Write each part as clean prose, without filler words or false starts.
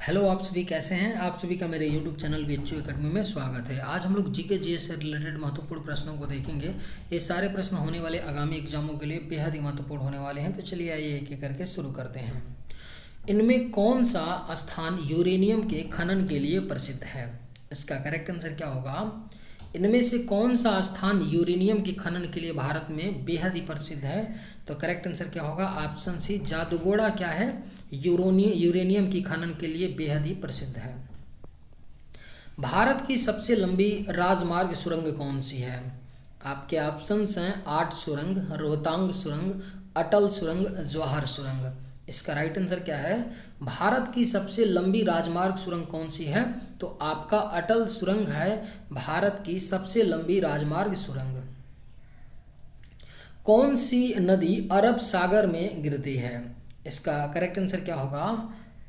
Hello, आप सभी कैसे हैं। आप सभी का मेरे यूट्यूब चैनल बीएचयू एकेडमी में स्वागत है। आज हम लोग जीके जीएस से रिलेटेड महत्वपूर्ण प्रश्नों को देखेंगे। ये सारे प्रश्न होने वाले आगामी एग्जामों के लिए बेहद ही महत्वपूर्ण होने वाले हैं। तो चलिए आइए एक एक करके शुरू करते हैं। इनमें कौन सा स्थान यूरेनियम के खनन के लिए प्रसिद्ध है? इसका करेक्ट आंसर क्या होगा? इनमें से कौन सा स्थान यूरेनियम के खनन के लिए भारत में बेहद ही प्रसिद्ध है? तो करेक्ट आंसर क्या होगा? ऑप्शन सी, जादूगोड़ा क्या है? यूरेनियम की खनन के लिए बेहद ही प्रसिद्ध है। भारत की सबसे लंबी राजमार्ग सुरंग कौन सी है? आपके ऑप्शंस हैं आठ सुरंग, रोहतांग सुरंग, अटल सुरंग, जवाहर सुरंग। इसका राइट आंसर क्या है? भारत की सबसे लंबी राजमार्ग सुरंग कौन सी है? तो आपका अटल सुरंग है भारत की सबसे लंबी राजमार्ग सुरंग। कौन सी नदी अरब सागर में गिरती है? इसका करेक्ट आंसर क्या होगा?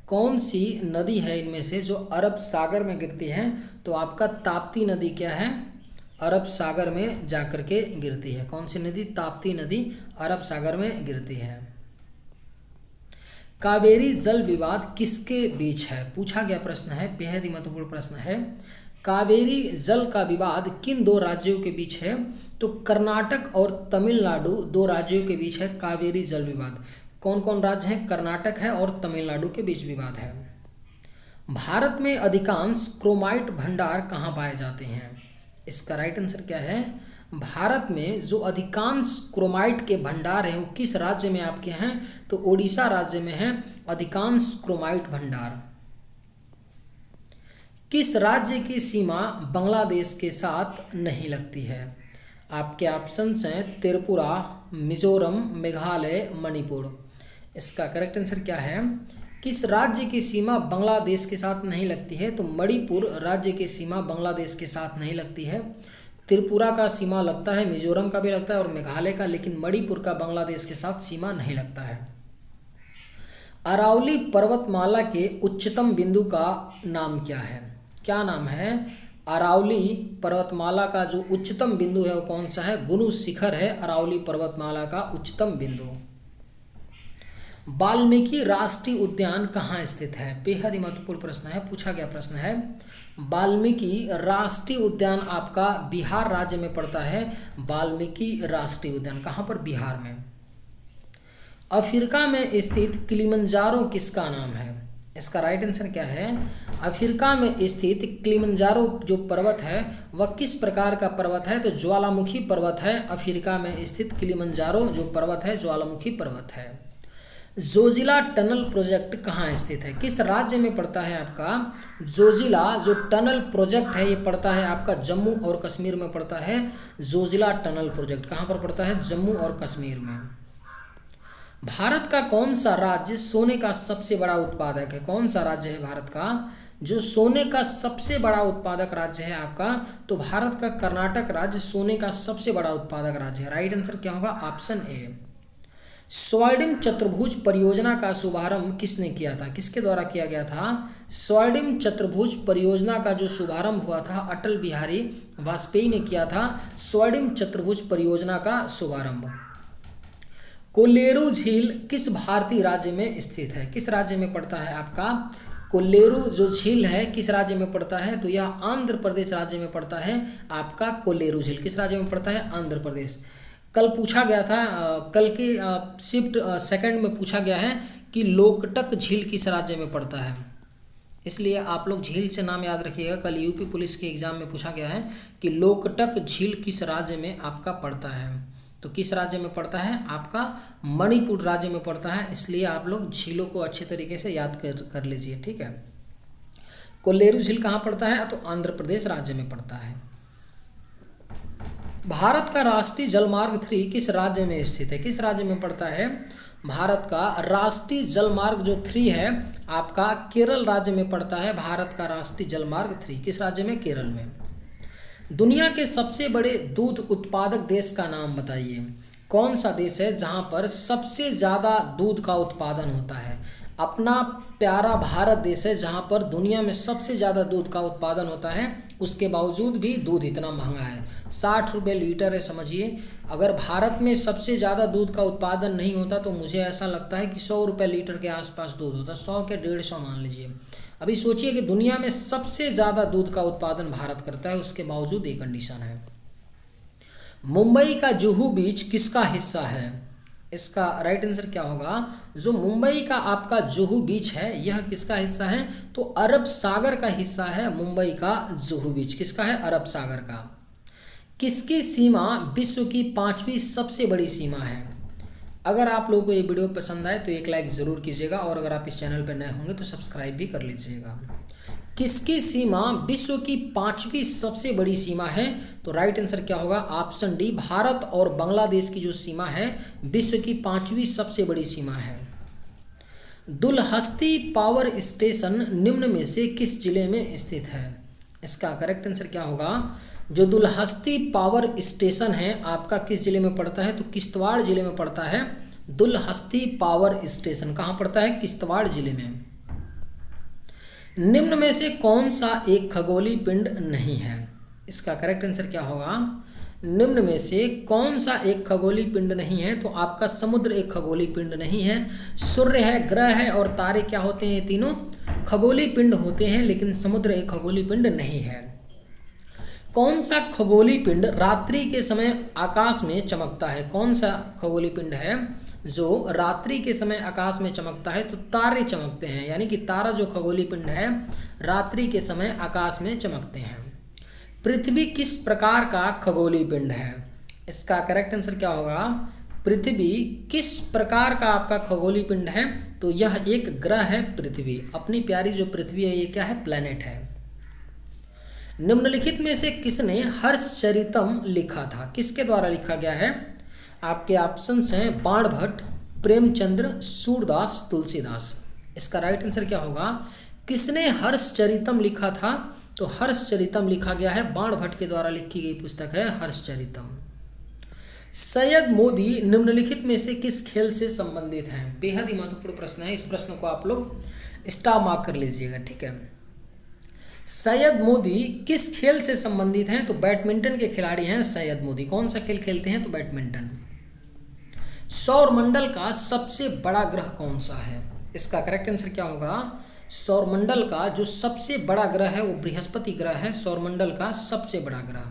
कौन सी नदी है इनमें से जो अरब सागर में गिरती है? तो आपका ताप्ती नदी क्या है? अरब सागर में जाकर के गिरती है। कौन सी नदी? ताप्ती नदी अरब सागर में गिरती है। कावेरी जल विवाद किसके बीच है? पूछा गया प्रश्न है, बेहद ही महत्वपूर्ण प्रश्न है। कावेरी जल का विवाद किन दो राज्यों के बीच है? तो कर्नाटक और तमिलनाडु दो राज्यों के बीच है कावेरी जल विवाद। कौन कौन राज्य हैं? कर्नाटक है और तमिलनाडु के बीच विवाद है। भारत में अधिकांश क्रोमाइट भंडार कहाँ पाए जाते हैं? इसका राइट आंसर क्या है? भारत में जो अधिकांश क्रोमाइट के भंडार हैं वो किस राज्य में आपके हैं? तो उड़ीसा राज्य में है अधिकांश क्रोमाइट भंडार। किस राज्य की सीमा बांग्लादेश के साथ नहीं लगती है? आपके ऑप्शंस हैं त्रिपुरा, मिजोरम, मेघालय, मणिपुर। इसका करेक्ट आंसर क्या है? किस राज्य की सीमा बांग्लादेश के साथ नहीं लगती है? तो मणिपुर राज्य की सीमा बांग्लादेश के साथ नहीं लगती है। त्रिपुरा का सीमा लगता है, मिजोरम का भी लगता है और मेघालय का, लेकिन मणिपुर का बांग्लादेश के साथ सीमा नहीं लगता है। अरावली पर्वतमाला के उच्चतम बिंदु का नाम क्या है? क्या नाम है? अरावली पर्वतमाला का जो उच्चतम बिंदु है वो कौन सा है? गुरु शिखर है अरावली पर्वतमाला का उच्चतम बिंदु। वाल्मीकि राष्ट्रीय उद्यान कहाँ स्थित है? बेहद ही महत्वपूर्ण प्रश्न है, पूछा गया प्रश्न है। वाल्मीकि राष्ट्रीय उद्यान आपका बिहार राज्य में पड़ता है। वाल्मीकि राष्ट्रीय उद्यान कहाँ पर? बिहार में। अफ्रीका में स्थित किलिमंजारो किसका नाम है? इसका राइट आंसर क्या है? अफ्रीका में स्थित किलिमंजारो जो पर्वत है वह किस प्रकार का पर्वत है? तो ज्वालामुखी पर्वत है। अफ्रीका में स्थित किलिमंजारो जो पर्वत है ज्वालामुखी पर्वत है। जोजिला टनल प्रोजेक्ट कहाँ स्थित है? किस राज्य में पड़ता है आपका? जोजिला जो टनल प्रोजेक्ट है ये पड़ता है आपका जम्मू और कश्मीर में पड़ता है। जोजिला टनल प्रोजेक्ट कहाँ पर पड़ता है? जम्मू और कश्मीर में। भारत का कौन सा राज्य सोने का सबसे बड़ा उत्पादक है? कौन सा राज्य है भारत का जो सोने का सबसे बड़ा उत्पादक राज्य है आपका? तो भारत का कर्नाटक राज्य सोने का सबसे बड़ा उत्पादक राज्य है। राइट आंसर क्या होगा? Option A. स्वर्णिम चतुर्भुज परियोजना का शुभारंभ किसने किया था? किसके द्वारा किया गया था? स्वर्णिम चतुर्भुज परियोजना का जो शुभारंभ हुआ था अटल बिहारी वाजपेयी ने किया था। स्वर्णिम चतुर्भुज परियोजना का शुभारंभ। कोल्लेरू झील किस भारतीय राज्य में स्थित है? किस राज्य में पड़ता है आपका? कोल्लेरू जो झील है किस राज्य में पड़ता है? तो यह आंध्र प्रदेश राज्य में पड़ता है। आपका कोल्लेरू झील किस राज्य में पड़ता है? आंध्र प्रदेश। कल पूछा गया था, कल के शिफ्ट सेकंड में पूछा गया है कि लोकटक झील किस राज्य में पड़ता है, इसलिए आप लोग झील से नाम याद रखिएगा। कल यूपी पुलिस के एग्जाम में पूछा गया है कि लोकटक झील किस राज्य में आपका पड़ता है। तो किस राज्य में पड़ता है? आपका मणिपुर राज्य में पड़ता है, इसलिए आप लोग झीलों को अच्छे तरीके से याद कर लीजिए, ठीक है। कोल्लेरू झील कहाँ पड़ता है? तो आंध्र प्रदेश राज्य में पड़ता है। भारत का राष्ट्रीय जलमार्ग 3 किस राज्य में स्थित है? किस राज्य में पड़ता है? भारत का राष्ट्रीय जलमार्ग जो 3 है आपका केरल राज्य में पड़ता है। भारत का राष्ट्रीय जलमार्ग 3 किस राज्य में? केरल में। दुनिया के सबसे बड़े दूध उत्पादक देश का नाम बताइए। कौन सा देश है जहां पर सबसे ज़्यादा दूध का उत्पादन होता है? अपना प्यारा भारत देश है जहां पर दुनिया में सबसे ज़्यादा दूध का उत्पादन होता है, उसके बावजूद भी दूध इतना महंगा है। 60 रुपये लीटर है, समझिए। अगर भारत में सबसे ज़्यादा दूध का उत्पादन नहीं होता तो मुझे ऐसा लगता है कि 100 रुपये लीटर के आसपास दूध होता, 100 के 150 मान लीजिए। अभी सोचिए कि दुनिया में सबसे ज़्यादा दूध का उत्पादन भारत करता है, उसके बावजूद ये कंडीशन है। मुंबई का जुहू बीच किसका हिस्सा है? इसका राइट आंसर क्या होगा? जो मुंबई का आपका जुहू बीच है यह किसका हिस्सा है? तो अरब सागर का हिस्सा है मुंबई का जुहू बीच। किसका है? अरब सागर का। किसकी सीमा विश्व की 5वीं सबसे बड़ी सीमा है? अगर आप लोगों को ये वीडियो पसंद आए तो एक लाइक ज़रूर कीजिएगा और अगर आप इस चैनल पर नए होंगे तो सब्सक्राइब भी कर लीजिएगा। किसकी सीमा विश्व की 5वीं सबसे बड़ी सीमा है? तो राइट आंसर क्या होगा? ऑप्शन डी, भारत और बांग्लादेश की जो सीमा है विश्व की 5वीं सबसे बड़ी सीमा है। दुलहस्ती पावर स्टेशन निम्न में से किस जिले में स्थित है? इसका करेक्ट आंसर क्या होगा? जो दुलहस्ती पावर स्टेशन है आपका किस जिले में पड़ता है? तो किश्तवाड़ जिले में पड़ता है। दुलहस्ती पावर स्टेशन कहाँ पड़ता है? किश्तवाड़ जिले में। निम्न में से कौन सा एक खगोलीय पिंड नहीं है? इसका करेक्ट आंसर क्या होगा? निम्न में से कौन सा एक खगोलीय पिंड नहीं है? तो आपका समुद्र एक खगोलीय पिंड नहीं है। सूर्य है, ग्रह है और तारे क्या होते हैं? ये तीनों खगोलीय पिंड होते हैं, लेकिन समुद्र एक खगोलीय पिंड नहीं है। कौन सा खगोलीय पिंड रात्रि के समय आकाश में चमकता है? कौन सा खगोलीय पिंड है जो रात्रि के समय आकाश में चमकता है? तो तारे चमकते हैं, यानी कि तारा जो खगोलीय पिंड है रात्रि के समय आकाश में चमकते हैं। पृथ्वी किस प्रकार का खगोलीय पिंड है? इसका करेक्ट आंसर क्या होगा? पृथ्वी किस प्रकार का आपका खगोलीय पिंड है? तो यह एक ग्रह है पृथ्वी। अपनी प्यारी जो पृथ्वी है ये क्या है? प्लैनेट है। निम्नलिखित में से किसने हर्षचरितम लिखा था? किसके द्वारा लिखा गया है? आपके ऑप्शंस हैं बाणभट्ट, प्रेमचंद्र, सूरदास, तुलसीदास। इसका राइट आंसर क्या होगा? किसने हर्षचरितम लिखा था? तो हर्षचरितम लिखा गया है बाणभट्ट के द्वारा लिखी गई पुस्तक है हर्षचरितम। सैयद मोदी निम्नलिखित में से किस खेल से संबंधित हैं? बेहद ही महत्वपूर्ण प्रश्न है, इस प्रश्न को आप लोग स्टार मार्क कर लीजिएगा, ठीक है। सैयद मोदी किस खेल से संबंधित हैं? तो बैडमिंटन के खिलाड़ी हैं सैयद मोदी। कौन सा खेल खेलते हैं? तो बैडमिंटन। सौरमंडल का सबसे बड़ा ग्रह कौन सा है? इसका करेक्ट आंसर क्या होगा? सौरमंडल का जो सबसे बड़ा ग्रह है वो बृहस्पति ग्रह है, सौरमंडल का सबसे बड़ा ग्रह।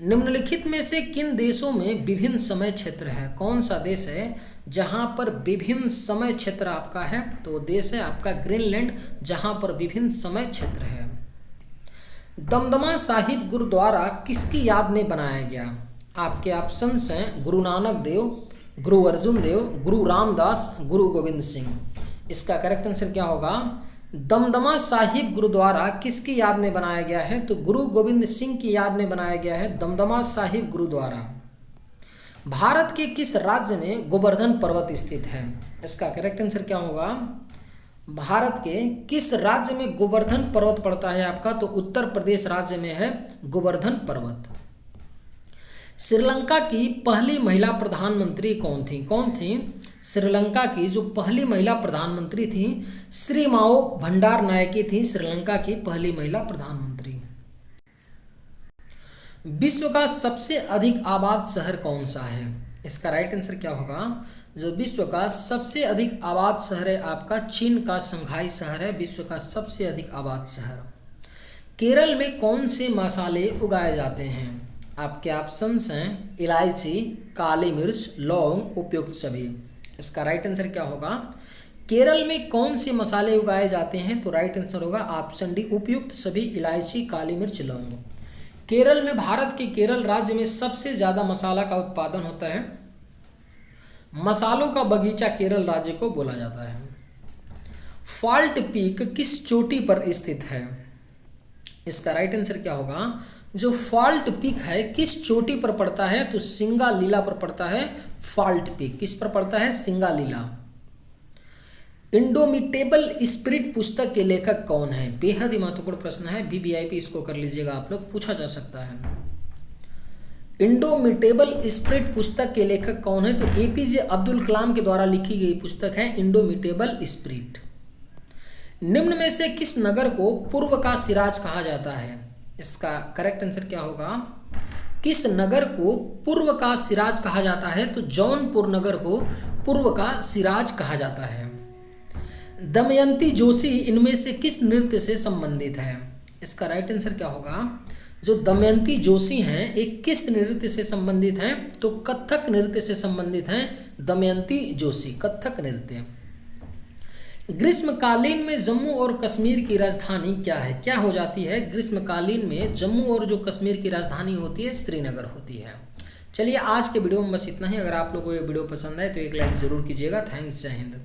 निम्नलिखित में से किन देशों में विभिन्न समय क्षेत्र है? कौन सा देश है जहां पर विभिन्न समय क्षेत्र आपका है? तो देश है आपका ग्रीनलैंड, जहां पर विभिन्न समय क्षेत्र है। दमदमा साहिब गुरुद्वारा किसकी याद में बनाया गया? आपके ऑप्शंस हैं गुरु नानक देव, गुरु अर्जुन देव, गुरु रामदास, गुरु गोविंद सिंह। इसका करेक्ट आंसर क्या होगा? दमदमा साहिब गुरुद्वारा किसकी याद में बनाया गया है? तो गुरु गोविंद सिंह की याद में बनाया गया है दमदमा साहिब गुरुद्वारा। भारत के किस राज्य में गोवर्धन पर्वत स्थित है? इसका करेक्ट आंसर क्या होगा? भारत के किस राज्य में गोवर्धन पर्वत पड़ता है आपका? तो उत्तर प्रदेश राज्य में है गोवर्धन पर्वत। श्रीलंका की पहली महिला प्रधानमंत्री कौन थी? कौन थी? श्रीलंका की जो पहली महिला प्रधानमंत्री थी श्रीमाओ भंडारनायके थी, श्रीलंका की पहली महिला प्रधानमंत्री। विश्व का सबसे अधिक आबाद शहर कौन सा है? इसका राइट आंसर क्या होगा? जो विश्व का सबसे अधिक आबाद शहर है आपका चीन का शंघाई शहर है विश्व का सबसे अधिक आबाद शहर। केरल में कौन से मसाले उगाए जाते हैं? आपके ऑप्शंस हैं इलायची, काली मिर्च, लौंग, उपयुक्त सभी। इसका राइट आंसर क्या होगा? केरल में कौन से मसाले उगाए जाते हैं? तो राइट आंसर होगा ऑप्शन डी, उपयुक्त सभी, इलायची, काली मिर्च, लौंग। केरल में, भारत के केरल राज्य में सबसे ज़्यादा मसाला का उत्पादन होता है। मसालों का बगीचा केरल राज्य को बोला जाता है। फॉल्ट पीक किस चोटी पर स्थित है? इसका राइट आंसर क्या होगा? जो फॉल्ट पीक है किस चोटी पर पड़ता है? तो सिंगालीला पर पड़ता है फॉल्ट पीक। किस पर पड़ता है? सिंगालीला। इंडोमिटेबल स्पिरिट पुस्तक के लेखक कौन है? बेहद ही महत्वपूर्ण प्रश्न है, वीवीआईपी इसको कर लीजिएगा आप लोग, पूछा जा सकता है। इंडोमिटेबल स्पिरिट पुस्तक के लेखक कौन है? तो एपीजे अब्दुल कलाम के द्वारा लिखी गई पुस्तक है इंडोमिटेबल स्पिरिट। निम्न में से किस नगर को पूर्व का सिराज कहा जाता है? इसका करेक्ट आंसर क्या होगा? किस नगर को पूर्व का सिराज कहा जाता है? तो जौनपुर नगर को पूर्व का सिराज कहा जाता है। दमयंती जोशी इनमें से किस नृत्य से संबंधित है? इसका राइट आंसर क्या होगा? जो दमयंती जोशी हैं एक किस नृत्य से संबंधित हैं? तो कथक नृत्य से संबंधित हैं दमयंती जोशी, कथक नृत्य। ग्रीष्मकालीन में जम्मू और कश्मीर की राजधानी क्या है? क्या हो जाती है ग्रीष्मकालीन में? जम्मू और जो कश्मीर की राजधानी होती है श्रीनगर होती है। चलिए आज के वीडियो में बस इतना ही। अगर आप लोगों को ये वीडियो पसंद आए तो एक लाइक ज़रूर कीजिएगा। थैंक्स, जय हिंद।